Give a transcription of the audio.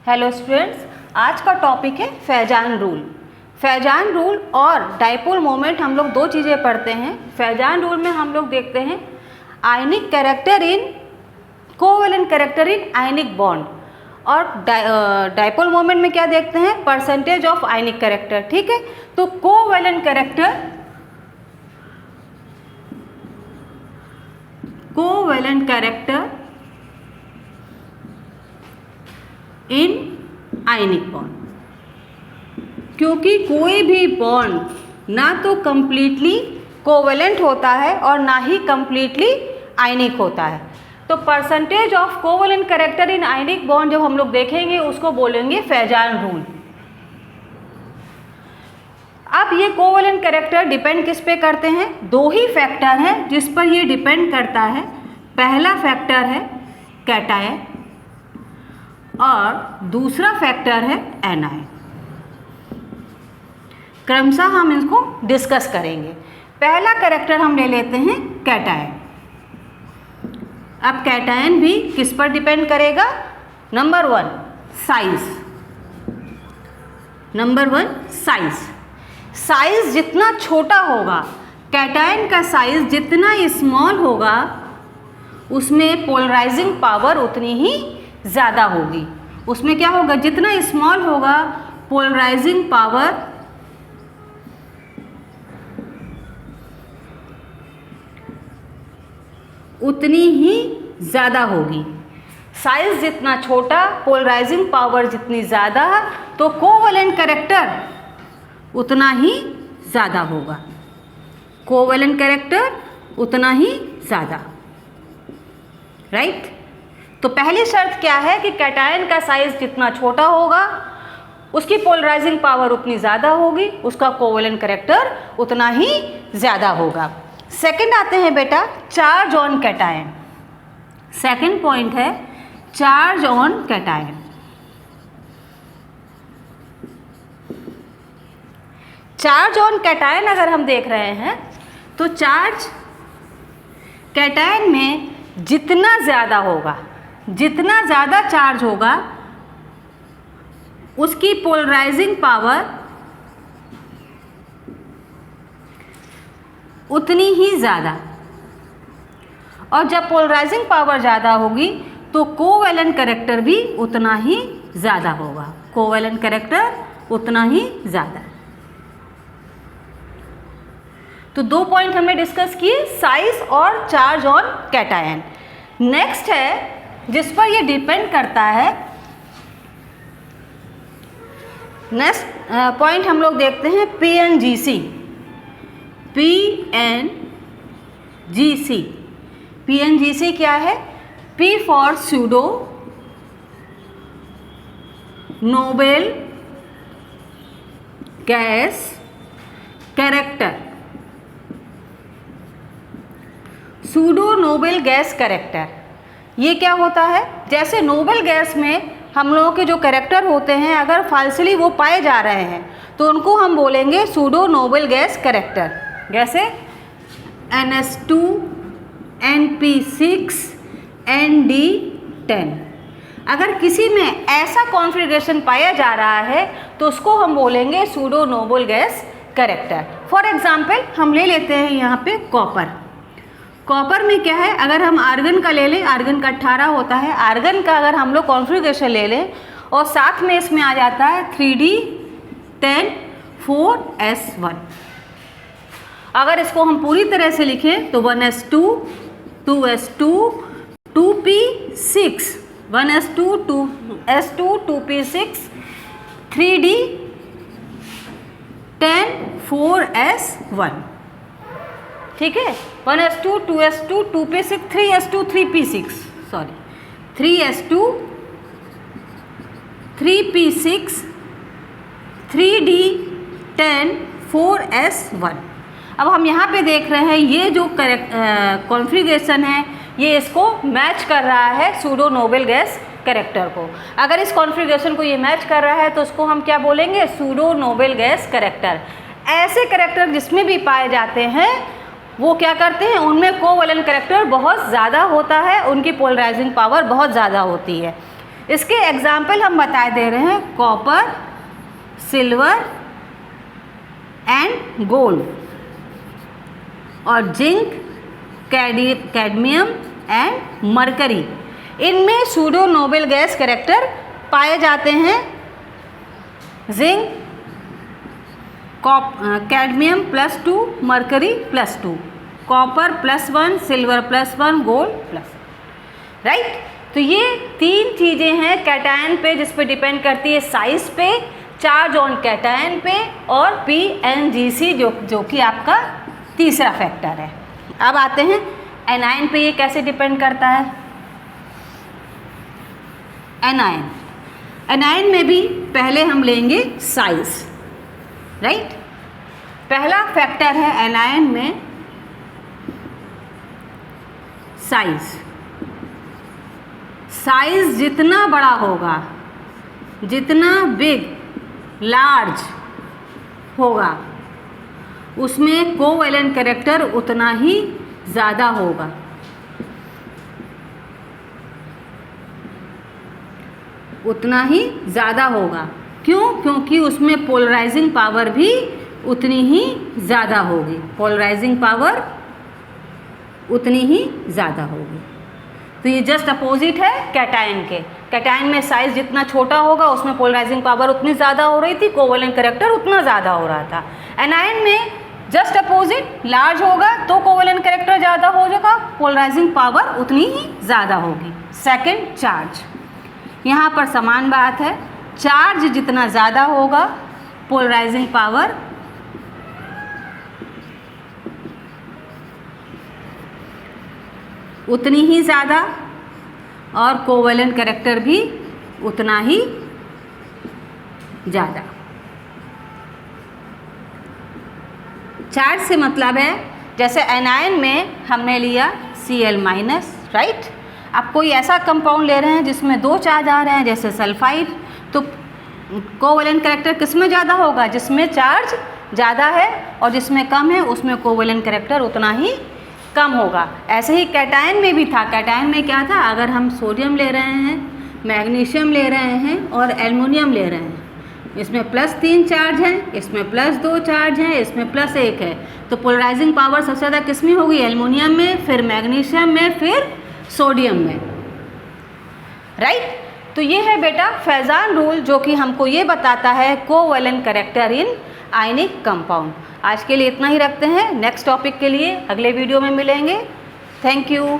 Hello students, आज का topic है फैजान रूल। फैजान रूल और डाइपोल मोमेंट हम लोग दो चीज़ें पढ़ते हैं। फैजान रूल में हम लोग देखते हैं आयनिक character in covalent character in ionic bond, और डाइपोल मोमेंट में क्या देखते हैं, परसेंटेज ऑफ आयनिक कैरेक्टर। ठीक है, तो covalent character in ionic bond, क्योंकि कोई भी बॉन्ड ना तो कंप्लीटली कोवेलेंट होता है और ना ही कंप्लीटली आयनिक होता है। तो percentage of covalent character in ionic bond जब हम लोग देखेंगे उसको बोलेंगे फैजान रूल। अब ये कोवेलेंट कैरेक्टर डिपेंड किस पे करते हैं? दो ही फैक्टर हैं जिस पर ये डिपेंड करता है। पहला फैक्टर है कैटायन और दूसरा फैक्टर है एनायन। क्रमशः हम इसको डिस्कस करेंगे। पहला कैरेक्टर हम ले लेते हैं कैटायन। अब कैटायन भी किस पर डिपेंड करेगा? Number one size. साइज जितना छोटा होगा, कैटायन का साइज जितना स्मॉल होगा, उसमें पोलराइजिंग पावर उतनी ही ज़्यादा होगी। उसमें क्या होगा? जितना स्मॉल होगा पोलराइजिंग पावर उतनी ही ज़्यादा होगी। साइज जितना छोटा, पोलराइजिंग पावर जितनी ज़्यादा, तो कोवेलेंट कैरेक्टर उतना ही ज़्यादा होगा। कोवेलेंट कैरेक्टर उतना ही ज़्यादा, राइट। तो पहली शर्त क्या है कि कैटायन का साइज जितना छोटा होगा उसकी पोलराइजिंग पावर उतनी ज़्यादा होगी, उसका कोवेलेंट कैरेक्टर उतना ही ज़्यादा होगा। सेकंड आते हैं बेटा charge on cation. Second point है charge on cation. Charge on cation अगर हम देख रहे हैं तो चार्ज कैटायन में जितना ज़्यादा होगा, जितना ज़्यादा चार्ज होगा, उसकी पोलराइजिंग पावर उतनी ही ज़्यादा, और जब पोलराइजिंग पावर ज़्यादा होगी तो कोवेलेंट कैरेक्टर भी उतना ही ज़्यादा होगा। कोवेलेंट कैरेक्टर उतना ही ज़्यादा। तो दो पॉइंट हमने डिस्कस किए, साइज और चार्ज ऑन कैटायन। नेक्स्ट है जिस पर ये डिपेंड करता है, नेक्स्ट पॉइंट हम लोग देखते हैं PNGC। PNGC क्या है? P for pseudo noble gas character. Pseudo noble gas character ये क्या होता है? जैसे नोबल गैस में हम लोगों के जो कैरेक्टर होते हैं, अगर फाल्सली वो पाए जा रहे हैं तो उनको हम बोलेंगे सूडो नोबल गैस कैरेक्टर। जैसे NH2 NP6 ND10। अगर किसी में ऐसा कॉन्फ़िगरेशन पाया जा रहा है तो उसको हम बोलेंगे pseudo noble gas character. For example हम ले लेते हैं यहाँ पे कॉपर। कॉपर में क्या है? अगर हम आर्गन का ले लें, आर्गन का 18 होता है, आर्गन का अगर हम लोग कॉन्फ़िगरेशन ले लें और साथ में इसमें आ जाता है 3D10 4S1। अगर इसको हम पूरी तरह से लिखें तो 1S2 2S2 2P6 1S2 2S2 2P6 3D10 4S1। ठीक है, 1S2 2S2 2P6 3S2 3P6 sorry 3S2 3P6 3D10 4S1। अब हम यहाँ पे देख रहे हैं ये जो कॉन्फ़िगरेशन है ये इसको मैच कर रहा है सूडो नोबल गैस कैरेक्टर को। अगर इस कॉन्फ़िगरेशन को ये मैच कर रहा है तो उसको हम क्या बोलेंगे? Pseudo noble gas character. ऐसे कैरेक्टर जिसमें भी पाए जाते हैं वो क्या करते हैं? उनमें कोवेलेंट कैरेक्टर बहुत ज़्यादा होता है, उनकी पोलराइजिंग पावर बहुत ज़्यादा होती है। इसके एग्जाम्पल हम बता दे रहे हैं, कॉपर, सिल्वर एंड गोल्ड, और जिंक, कैडमियम एंड मरकरी। इनमें सूडो नोबल गैस कैरेक्टर पाए जाते हैं। Zinc, cadmium +2, mercury +2, copper +1, silver +1, gold +1, right. तो ये 3 चीज़ें हैं कैटायन पे, जिस पे डिपेंड करती है साइज पे, चार्ज ऑन कैटायन पे, और PNGC जो कि आपका तीसरा फैक्टर है। अब आते हैं एनायन पे, ये कैसे डिपेंड करता है। एनायन में भी पहले हम लेंगे साइज, राइट। पहला फैक्टर है एनायन में साइज। साइज जितना बड़ा होगा, जितना बिग, लार्ज होगा, उसमें कोवैलेंट कैरेक्टर उतना ही ज़्यादा होगा। उतना ही ज़्यादा होगा। क्यों? क्योंकि उसमें पोलराइजिंग पावर भी उतनी ही ज़्यादा होगी। पोलराइजिंग पावर उतनी ही ज़्यादा होगी। तो ये जस्ट अपोजिट है कैटायन के। कैटायन में साइज जितना छोटा होगा उसमें पोलराइजिंग पावर उतनी ज़्यादा हो रही थी, कोवैलेंट कैरेक्टर उतना ज़्यादा हो रहा था। एनायन में जस्ट अपोजिट, लार्ज होगा तो कोवैलेंट कैरेक्टर ज़्यादा हो जाएगा, पोलराइजिंग पावर उतनी ही ज़्यादा होगी। Second, charge. यहाँ पर समान बात है, चार्ज जितना ज़्यादा होगा पोलराइजिंग पावर उतनी ही ज़्यादा, और कोवैलेंट कैरेक्टर भी उतना ही ज़्यादा। चार्ज से मतलब है, जैसे एनायन में हमने लिया Cl-, राइट। आप कोई ऐसा कंपाउंड ले रहे हैं जिसमें 2 चार्ज आ रहे हैं, जैसे सल्फाइड, तो कोवैलेंट कैरेक्टर किस में ज़्यादा होगा? जिसमें चार्ज ज़्यादा है, और जिसमें कम है उसमें कोवैलेंट कैरेक्टर उतना ही कम होगा। ऐसे ही कैटायन में भी था। कैटायन में क्या था? अगर हम सोडियम ले रहे हैं, मैग्नीशियम ले रहे हैं और एल्युमिनियम ले रहे हैं, इसमें +3 चार्ज है, इसमें +2 चार्ज है, इसमें +1 है, तो पोलराइजिंग पावर सबसे ज़्यादा किस में होगी? एल्युमिनियम में, फिर मैग्नीशियम में, फिर सोडियम में, राइट। तो ये है बेटा फैजान रूल, जो कि हमको ये बताता है covalent character in ionic compound. आज के लिए इतना ही रखते हैं। नेक्स्ट टॉपिक के लिए अगले वीडियो में मिलेंगे। Thank you.